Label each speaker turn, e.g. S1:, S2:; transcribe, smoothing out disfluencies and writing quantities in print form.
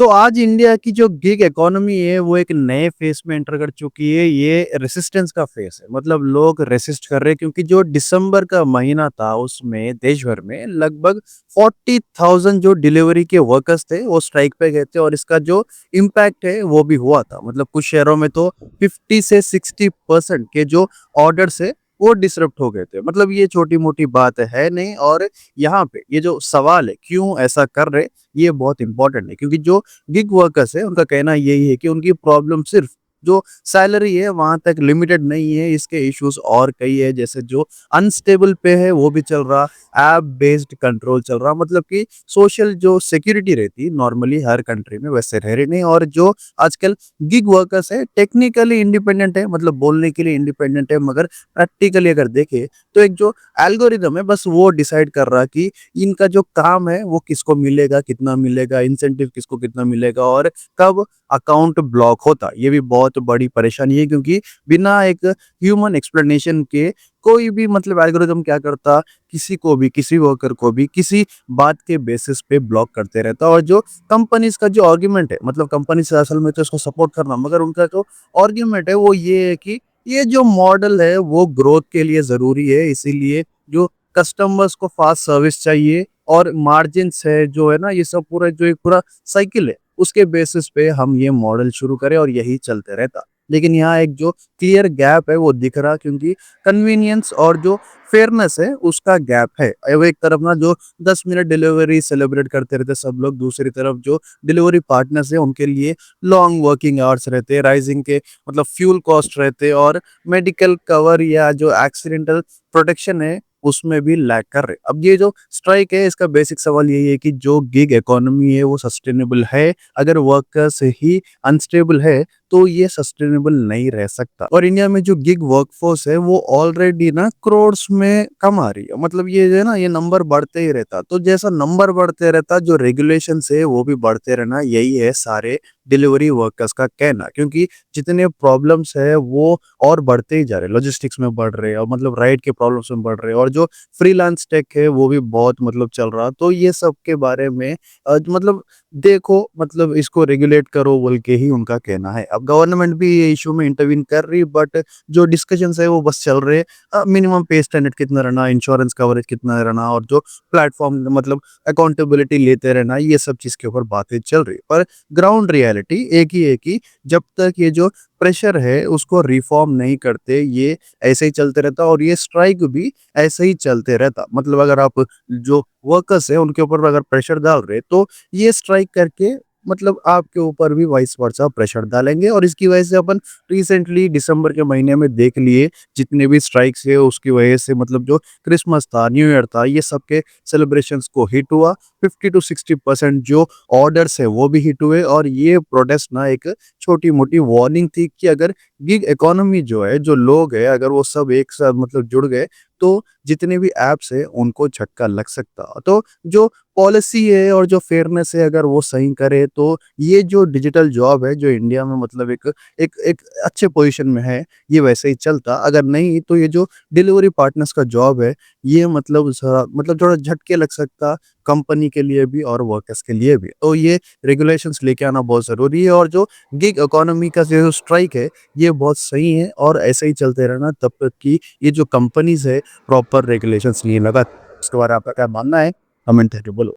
S1: सो आज इंडिया की जो गिग इकोनॉमी है वो एक नए फेस में एंटर कर चुकी है। ये रेसिस्टेंस का फेस है, मतलब लोग रेसिस्ट कर रहे हैं क्योंकि जो दिसंबर का महीना था उसमें देश भर में लगभग 40,000 जो डिलीवरी के वर्कर्स थे वो स्ट्राइक पे गए थे और इसका जो इम्पैक्ट है वो भी हुआ था। मतलब कुछ शहरों में तो 50 से 60% के जो ऑर्डर्स है वो डिसरप्ट हो गए थे। मतलब ये छोटी मोटी बात है नहीं। और यहाँ पे ये जो सवाल है क्यों ऐसा कर रहे, ये बहुत इंपॉर्टेंट है क्योंकि जो गिग वर्कर्स है उनका कहना यही है कि उनकी प्रॉब्लम सिर्फ जो सैलरी है वहां तक लिमिटेड नहीं है, इसके इश्यूज और कई है। जैसे जो अनस्टेबल पे है वो भी चल रहा, ऐप बेस्ड कंट्रोल चल रहा, मतलब कि सोशल जो सिक्योरिटी रहती नॉर्मली हर कंट्री में वैसे रह रही नहीं। और जो आजकल गिग वर्कर्स है टेक्निकली इंडिपेंडेंट है, मतलब बोलने के लिए इंडिपेंडेंट है, मगर प्रैक्टिकली अगर देखे तो एक जो एल्गोरिदम है बस वो डिसाइड कर रहा कि इनका जो काम है वो किसको मिलेगा, कितना मिलेगा, इंसेंटिव किसको कितना मिलेगा और कब अकाउंट ब्लॉक होता। ये भी बहुत बड़ी परेशानी है क्योंकि बिना एक ह्यूमन एक्सप्लेनेशन के कोई भी मतलब एल्गोरिदम क्या करता, किसी को भी किसी वर्कर को भी किसी बात के बेसिस पे ब्लॉक करते रहता। और जो कंपनीज का जो आर्ग्यूमेंट है, मतलब कंपनी से असल में तो इसको सपोर्ट करना, मगर उनका जो आर्ग्यूमेंट है वो ये है कि ये जो मॉडल है वो ग्रोथ के लिए जरूरी है, इसीलिए जो कस्टमर्स को फास्ट सर्विस चाहिए और मार्जिन्स है जो है ना, ये सब पूरा जो एक पूरा साइकिल है उसके बेसिस पे हम ये मॉडल शुरू करें और यही चलते रहता। लेकिन यहाँ एक जो क्लियर गैप है वो दिख रहा क्योंकि कन्वीनियंस और जो फेयरनेस है उसका गैप है। अब एक तरफ ना जो 10 मिनट डिलीवरी सेलिब्रेट करते रहते सब लोग, दूसरी तरफ जो डिलीवरी पार्टनर्स है उनके लिए लॉन्ग वर्किंग आवर्स रहते हैं, राइजिंग के मतलब फ्यूल कॉस्ट रहते हैं और मेडिकल कवर या जो एक्सीडेंटल प्रोटेक्शन है उसमें भी लैग कर रहे। अब ये जो स्ट्राइक है इसका बेसिक सवाल यही है कि जो गिग इकोनॉमी है वो सस्टेनेबल है? अगर वर्कर्स ही अनस्टेबल है तो ये सस्टेनेबल नहीं रह सकता। और इंडिया में जो गिग वर्कफोर्स है वो ऑलरेडी ना करोड़्स में कम आ रही है, मतलब ये जो है ना ये नंबर बढ़ते ही रहता। तो जैसा नंबर बढ़ते रहता जो रेगुलेशन है वो भी बढ़ते रहना, यही है सारे डिलीवरी वर्कर्स का कहना। क्योंकि जितने प्रॉब्लम्स है वो और बढ़ते ही जा रहे, लॉजिस्टिक्स में बढ़ रहे हैं और मतलब राइड के प्रॉब्लम्स में बढ़ रहे हैं और जो फ्रीलांस टेक है वो भी बहुत मतलब चल रहा। तो ये सब के बारे में मतलब देखो, मतलब इसको रेगुलेट करो बोल के ही उनका कहना है। अब गवर्नमेंट भी ये इशू में इंटरवीन कर रही, बट जो डिस्कशंस है वो बस चल रहे। मिनिमम पे स्टैंडर्ड कितना रहना, इंश्योरेंस कवरेज कितना रहना और जो प्लेटफॉर्म मतलब अकाउंटेबिलिटी लेते रहना, ये सब चीज के ऊपर बातें चल रही। पर ग्राउंड रियलिटी एक ही है कि जब तक ये जो प्रेशर है उसको रिफॉर्म नहीं करते ये ऐसे ही चलते रहता और ये स्ट्राइक भी ऐसे ही चलते रहता। मतलब अगर आप जो वर्कर्स है उनके ऊपर अगर प्रेशर डाल रहे तो ये स्ट्राइक करके मतलब आपके ऊपर भी वाइस वर्सा प्रेशर डालेंगे। और इसकी वजह से अपन रिसेंटली दिसंबर के महीने में देख लिए जितने भी स्ट्राइक्स है उसकी वजह से मतलब जो क्रिसमस था, न्यू ईयर था, ये सबके सेलिब्रेशंस को हिट हुआ। 50 to 60% जो ऑर्डर्स है वो भी हिट हुए। और ये प्रोटेस्ट ना एक छोटी मोटी वार्निंग थी कि अगर गिग इकोनॉमी जो है, जो लोग है, अगर वो सब एक साथ मतलब जुड़ गए तो जितने भी एप्स है उनको झटका लग सकता। तो जो पॉलिसी है और जो फेयरनेस है अगर वो सही करे तो ये जो डिजिटल जॉब है जो इंडिया में मतलब एक एक एक अच्छे पोजीशन में है, ये वैसे ही चलता। अगर नहीं तो ये जो डिलीवरी पार्टनर्स का जॉब है ये मतलब थोड़ा झटके लग सकता कंपनी के लिए भी और वर्कर्स के लिए भी। तो ये रेगुलेशंस लेके आना बहुत ज़रूरी है। और जो गिग इकोनॉमी का जो स्ट्राइक है ये बहुत सही है और ऐसे ही चलते रहना तब तक कि ये जो कंपनीज़ है प्रॉपर रेगुलेशंस नहीं लगा। इसके बारे में आपका क्या मानना है? कमेंट करके बोलो।